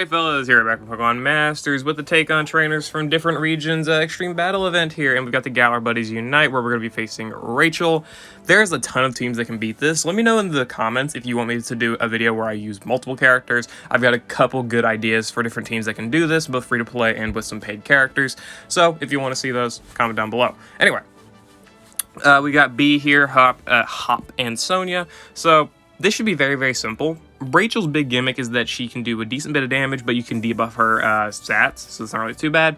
Hey fellas, here back with Pokemon Masters with the take on trainers from different regions extreme battle event here, and we've got the Galar Buddies Unite where we're going to be facing Rachel. There's a ton of teams that can beat this. Let me know in the comments if you want me to do a video where I use multiple characters. I've got a couple good ideas for different teams that can do this, both free to play and with some paid characters. So if you want to see those, comment down below. Anyway, we got B here, Hop, and Sonia. So this should be very, very simple. Rachel's big gimmick is that she can do a decent bit of damage, but you can debuff her stats, so it's not really too bad.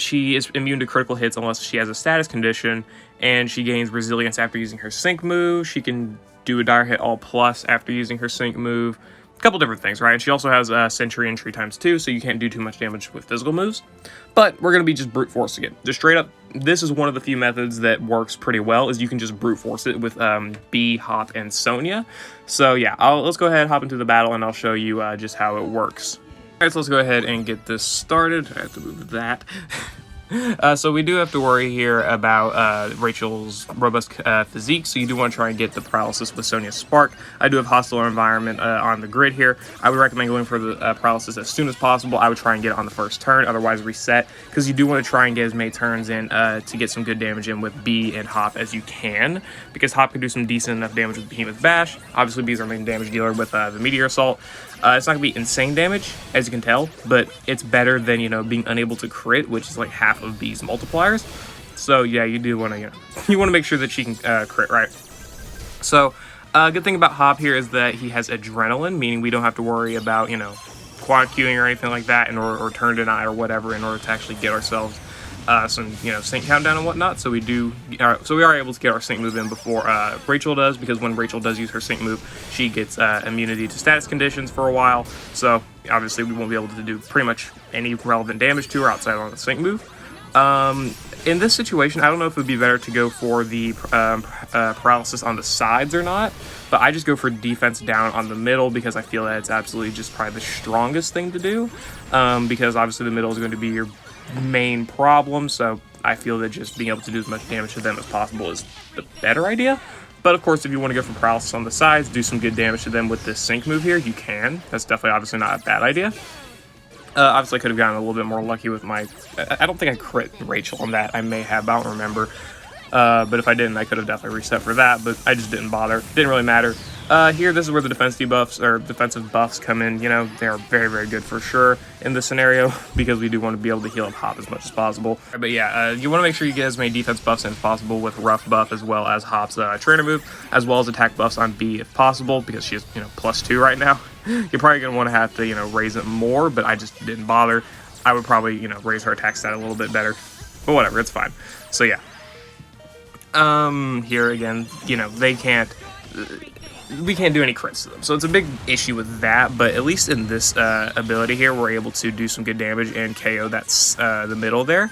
She is immune to critical hits unless she has a status condition, and she gains resilience after using her sync move. She can do a dire hit all plus after using her sync move. A couple different things, right? And she also has Sentry Entry ×2, so you can't do too much damage with physical moves. But we're going to be just brute forcing it. Just straight up, this is one of the few methods that works pretty well, is you can just brute force it with B, Hop, and Sonia. So yeah, let's go ahead, hop into the battle, and I'll show you just how it works. Alright, so let's go ahead and get this started. I have to move that. So we do have to worry here about Rachel's robust physique, so you do want to try and get the paralysis with Sonia's Spark. I do have hostile environment on the grid here. I would recommend going for the paralysis as soon as possible. I would try and get it on the first turn, otherwise reset, because you do want to try and get as many turns in to get some good damage in with B and Hop as you can, because Hop can do some decent enough damage with Behemoth Bash. Obviously, B is our main damage dealer with the Meteor Assault. It's not going to be insane damage, as you can tell, but it's better than, you know, being unable to crit, which is like half of B's multipliers. So yeah, you do want to, you want to make sure that she can crit, right? So good thing about Hop here is that he has Adrenaline, meaning we don't have to worry about, quad queuing or anything like that or turn deny or whatever in order to actually get ourselves some, sync countdown and whatnot. So we are able to get our sync move in before Rachel does, because when Rachel does use her sync move, she gets immunity to status conditions for a while. So obviously we won't be able to do pretty much any relevant damage to her outside on the sync move. In this situation, I don't know if it would be better to go for the paralysis on the sides or not, but I just go for defense down on the middle, because I feel that it's absolutely just probably the strongest thing to do, because obviously the middle is going to be your main problem, so I feel that just being able to do as much damage to them as possible is the better idea. But of course, if you want to go for paralysis on the sides, do some good damage to them with this sync move here, you can. That's definitely obviously not a bad idea. Obviously I could have gotten a little bit more lucky with my, I don't think I crit Rachel on that. I may have, but I don't remember. But if I didn't, I could have definitely reset for that, but I just didn't bother. Didn't really matter. Here, this is where the defense debuffs or defensive buffs come in. They are very, very good for sure in this scenario, because we do want to be able to heal up Hop as much as possible. But yeah, you want to make sure you get as many defense buffs in as possible with Rough buff, as well as Hop's trainer move, as well as attack buffs on B if possible, because she's, +2 right now. You're probably going to have to, raise it more, but I just didn't bother. I would probably, raise her attack stat a little bit better, but whatever, it's fine. So yeah. Here again, we can't do any crits to them, so it's a big issue with that. But at least in this ability here, we're able to do some good damage and KO that's the middle there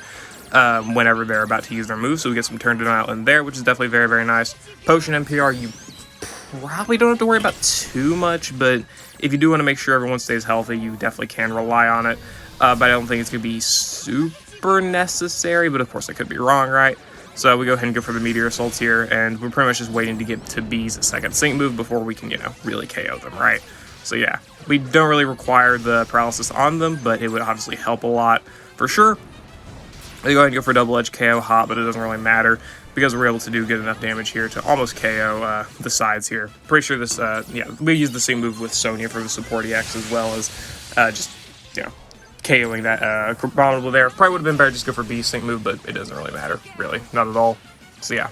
whenever they're about to use their move. So we get some turn denial in there, which is definitely very, very nice. Potion NPR, you probably don't have to worry about too much, but if you do want to make sure everyone stays healthy, you definitely can rely on it. But I don't think it's going to be super necessary, but of course I could be wrong, right? So we go ahead and go for the Meteor Assaults here, and we're pretty much just waiting to get to B's second sync move before we can, really KO them, right? So yeah, we don't really require the paralysis on them, but it would obviously help a lot for sure. We go ahead and go for double edge KO Hop, but it doesn't really matter, because we're able to do good enough damage here to almost KO the sides here. Pretty sure this, we use the same move with Sonia for the support EX, as well as just, KOing that abominable there. Probably would have been better just go for B sync move, but it doesn't really matter, really, not at all. So yeah,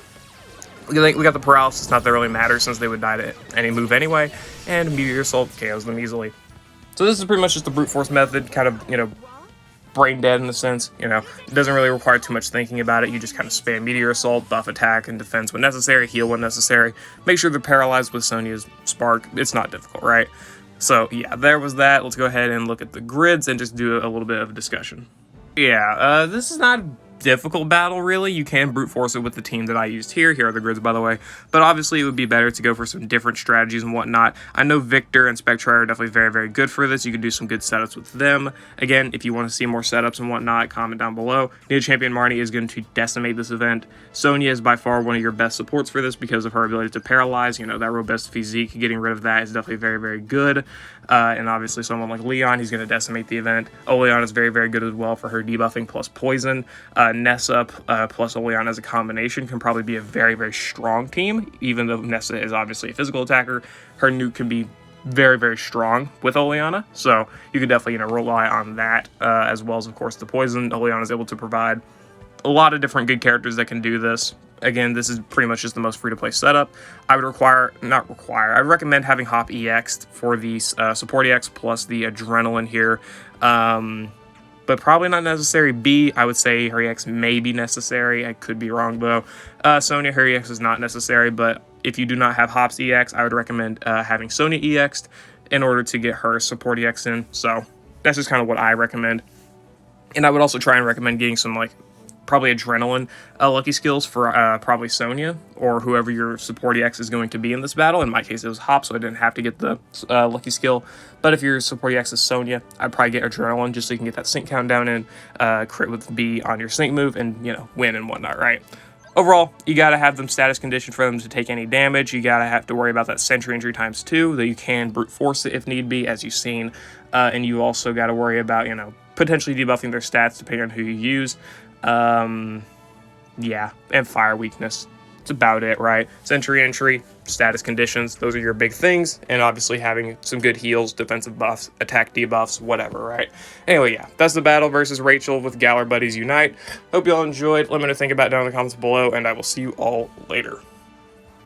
we got the paralysis, not that really matters, since they would die to any move anyway, and Meteor Assault KOs them easily. So this is pretty much just the brute force method, kind of, brain dead in a sense. It doesn't really require too much thinking about it. You just kind of spam Meteor Assault, buff attack and defense when necessary, heal when necessary. Make sure they're paralyzed with Sonia's Spark. It's not difficult, right? So yeah, there was that. Let's go ahead and look at the grids and just do a little bit of discussion. Yeah, this is not a difficult battle, really. You can brute force it with the team that I used here. Here are the grids, by the way. But obviously, it would be better to go for some different strategies and whatnot. I know Victor and Spectre are definitely very, very good for this. You can do some good setups with them. Again, if you want to see more setups and whatnot, comment down below. New Champion Marnie is going to decimate this event. Sonia is by far one of your best supports for this because of her ability to paralyze. That robust physique, getting rid of that is definitely very, very good. And obviously someone like Leon, he's going to decimate the event. Oleana is very, very good as well for her debuffing plus poison. Nessa plus Oleana as a combination can probably be a very, very strong team, even though Nessa is obviously a physical attacker. Her nuke can be very, very strong with Oleana, so you could definitely, rely on that, as well as, of course, the poison. Oleana is able to provide a lot of different good characters that can do this. Again, this is pretty much just the most free-to-play setup. I would I would recommend having Hop EX for the support EX plus the Adrenaline here. But probably not necessary. B, I would say her EX may be necessary. I could be wrong, though. Sonya, her EX is not necessary, but if you do not have Hop's EX, I would recommend having Sonya EX'd in order to get her support EX in. So that's just kind of what I recommend. And I would also try and recommend getting some, probably Adrenaline lucky skills for probably Sonya or whoever your support EX is going to be in this battle. In my case, it was Hop, so I didn't have to get the lucky skill. But if your support EX is Sonya, I'd probably get Adrenaline just so you can get that sync countdown in, crit with B on your sync move, and, win and whatnot, right? Overall, you got to have them status conditioned for them to take any damage. You got to have to worry about that sentry injury ×2, though you can brute force it if need be, as you've seen. And you also got to worry about, potentially debuffing their stats depending on who you use. Yeah, and fire weakness. That's about it, right? Sentry entry, status conditions, those are your big things, and obviously having some good heals, defensive buffs, attack debuffs, whatever, right? Anyway, yeah, that's the battle versus Rachel with Galar Buddies Unite. Hope you all enjoyed. Let me know what you think about it down in the comments below, and I will see you all later.